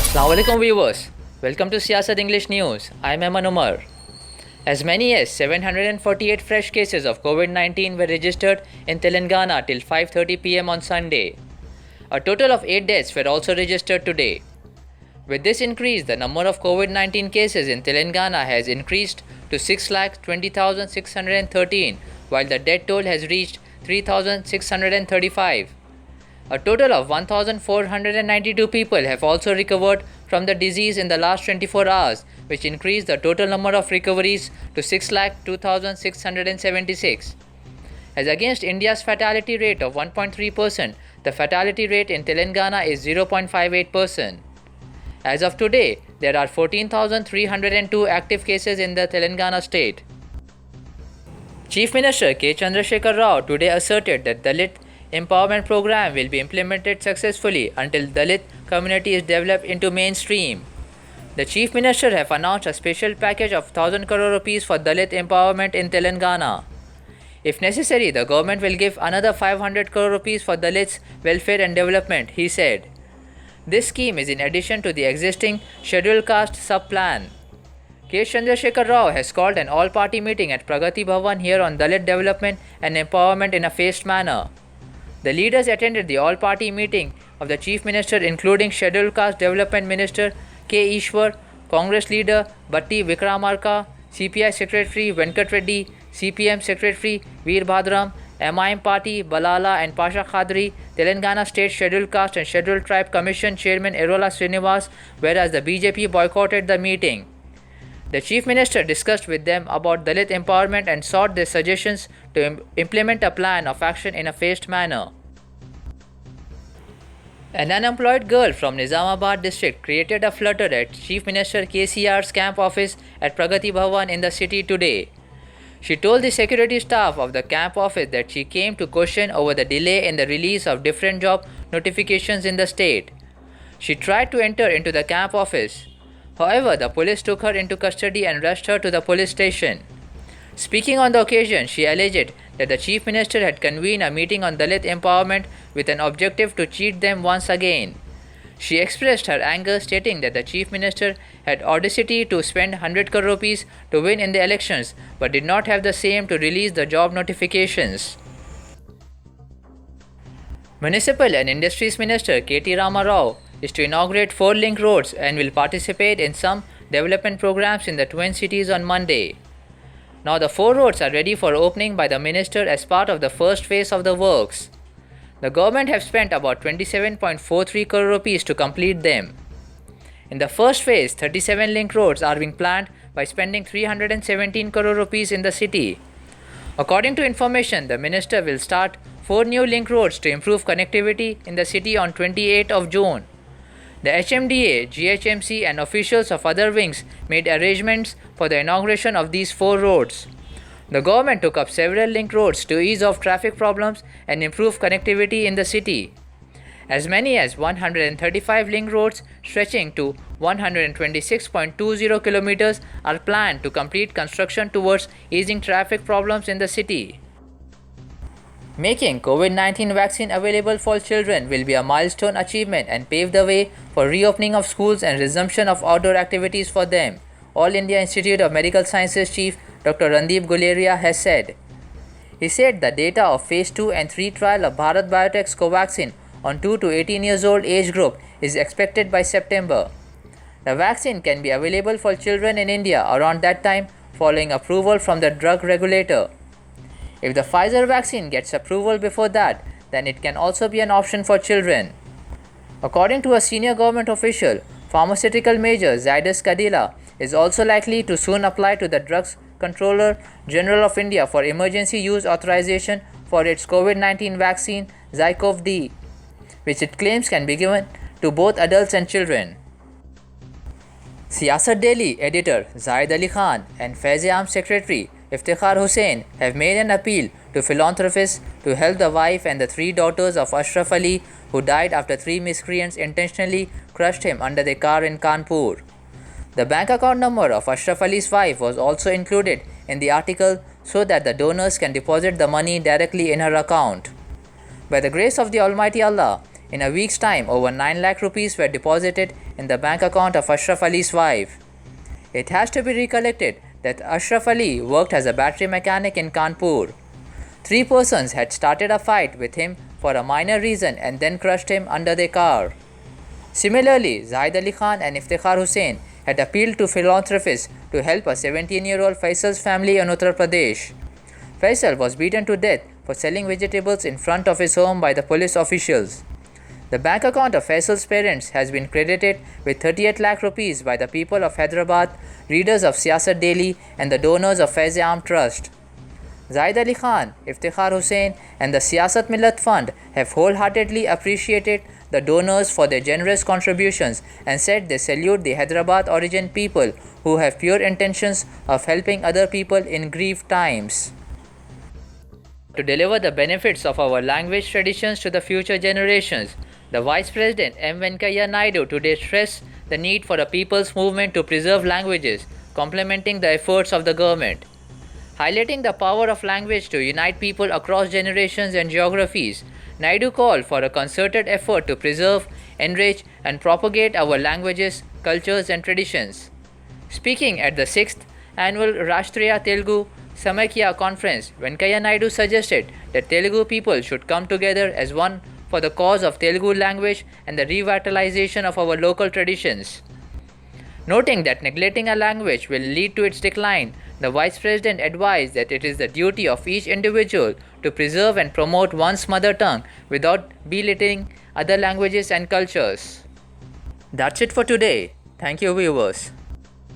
Assalamualaikum viewers. Welcome to Siyasat English News. I'm Eman Umar. As many as 748 fresh cases of COVID-19 were registered in Telangana till 5:30 p.m. on Sunday. A total of 8 deaths were also registered today. With this increase, the number of COVID-19 cases in Telangana has increased to 6,20,613, while the death toll has reached 3,635. A total of 1,492 people have also recovered from the disease in the last 24 hours, which increased the total number of recoveries to 6,02,676. As against India's fatality rate of 1.3%, the fatality rate in Telangana is 0.58%. As of today, there are 14,302 active cases in the Telangana state. Chief Minister K. Chandrasekhar Rao today asserted that Dalit empowerment program will be implemented successfully until Dalit community is developed into mainstream. The Chief Minister have announced a special package of 1,000 crore rupees for Dalit empowerment in Telangana. If necessary, the government will give another 500 crore rupees for Dalits' welfare and development, he said. This scheme is in addition to the existing scheduled caste sub-plan. K. Chandrasekhar Rao has called an all-party meeting at Pragati Bhavan here on Dalit development and empowerment in a phased manner. The leaders attended the all-party meeting of the Chief Minister, including Scheduled Caste Development Minister K. Ishwar, Congress leader Batti Vikramarka, CPI Secretary Venkat Reddy, CPM Secretary Veer Bhadram, MIM Party Balala and Pasha Khadri, Telangana State Scheduled Caste and Scheduled Tribe Commission Chairman Erola Srinivas, whereas the BJP boycotted the meeting. The Chief Minister discussed with them about Dalit empowerment and sought their suggestions to implement a plan of action in a phased manner. An unemployed girl from Nizamabad district created a flutter at Chief Minister KCR's camp office at Pragati Bhavan in the city today. She told the security staff of the camp office that she came to question over the delay in the release of different job notifications in the state. She tried to enter into the camp office. However, the police took her into custody and rushed her to the police station. Speaking on the occasion, she alleged that the Chief Minister had convened a meeting on Dalit empowerment with an objective to cheat them once again. She expressed her anger, stating that the Chief Minister had audacity to spend 100 crore rupees to win in the elections but did not have the same to release the job notifications. Municipal and Industries Minister K.T. Rama Rao is to inaugurate 4 link roads and will participate in some development programs in the twin cities on Monday. Now the 4 roads are ready for opening by the minister as part of the first phase of the works. The government have spent about 27.43 crore rupees to complete them. In the first phase, 37 link roads are being planned by spending 317 crore rupees in the city. According to information, the minister will start 4 new link roads to improve connectivity in the city on 28th of June. The HMDA, GHMC and officials of other wings made arrangements for the inauguration of these 4 roads. The government took up several link roads to ease off traffic problems and improve connectivity in the city. As many as 135 link roads stretching to 126.20 kilometers are planned to complete construction towards easing traffic problems in the city. Making COVID-19 vaccine available for children will be a milestone achievement and pave the way for reopening of schools and resumption of outdoor activities for them, All India Institute of Medical Sciences Chief Dr. Randeep Guleria has said. He said the data of Phase 2 and 3 trial of Bharat Biotech's Covaxin on 2 to 18 years old age group is expected by September. The vaccine can be available for children in India around that time following approval from the drug regulator. If the Pfizer vaccine gets approval before that, then it can also be an option for children. According to a senior government official, pharmaceutical major Zydus Cadila is also likely to soon apply to the Drugs Controller General of India for emergency use authorization for its COVID-19 vaccine Zycov-D, which it claims can be given to both adults and children. Siyasat Daily editor Zaid Ali Khan and Faiz-e-Aam secretary Iftikhar Hussain have made an appeal to philanthropists to help the wife and the 3 daughters of Ashraf Ali, who died after 3 miscreants intentionally crushed him under their car in Kanpur. The bank account number of Ashraf Ali's wife was also included in the article so that the donors can deposit the money directly in her account. By the grace of the Almighty Allah, In a week's time, over 9 lakh rupees were deposited in the bank account of Ashraf Ali's wife. It has to be recollected that Ashraf Ali worked as a battery mechanic in Kanpur. 3 persons had started a fight with him for a minor reason and then crushed him under their car. Similarly, Zahid Ali Khan and Iftikhar Hussain had appealed to philanthropists to help a 17-year-old Faisal's family in Uttar Pradesh. Faisal was beaten to death for selling vegetables in front of his home by the police officials. The bank account of Faisal's parents has been credited with 38 lakh rupees by the people of Hyderabad, readers of Siyasat Daily and the donors of Faiz-e-Aam Trust. Zahid Ali Khan, Iftikhar Hussain and the Siyasat Millat Fund have wholeheartedly appreciated the donors for their generous contributions and said they salute the Hyderabad origin people who have pure intentions of helping other people in grief times. To deliver the benefits of our language traditions to the future generations, the Vice President M. Venkaiah Naidu today stressed the need for a people's movement to preserve languages, complementing the efforts of the government. Highlighting the power of language to unite people across generations and geographies, Naidu called for a concerted effort to preserve, enrich, and propagate our languages, cultures, and traditions. Speaking at the 6th Annual Rashtriya Telugu Samaikya Conference, Venkaiah Naidu suggested that Telugu people should come together as one for the cause of Telugu language and the revitalization of our local traditions. Noting that neglecting a language will lead to its decline, the Vice President advised that it is the duty of each individual to preserve and promote one's mother tongue without belittling other languages and cultures. That's it for today. Thank you, viewers.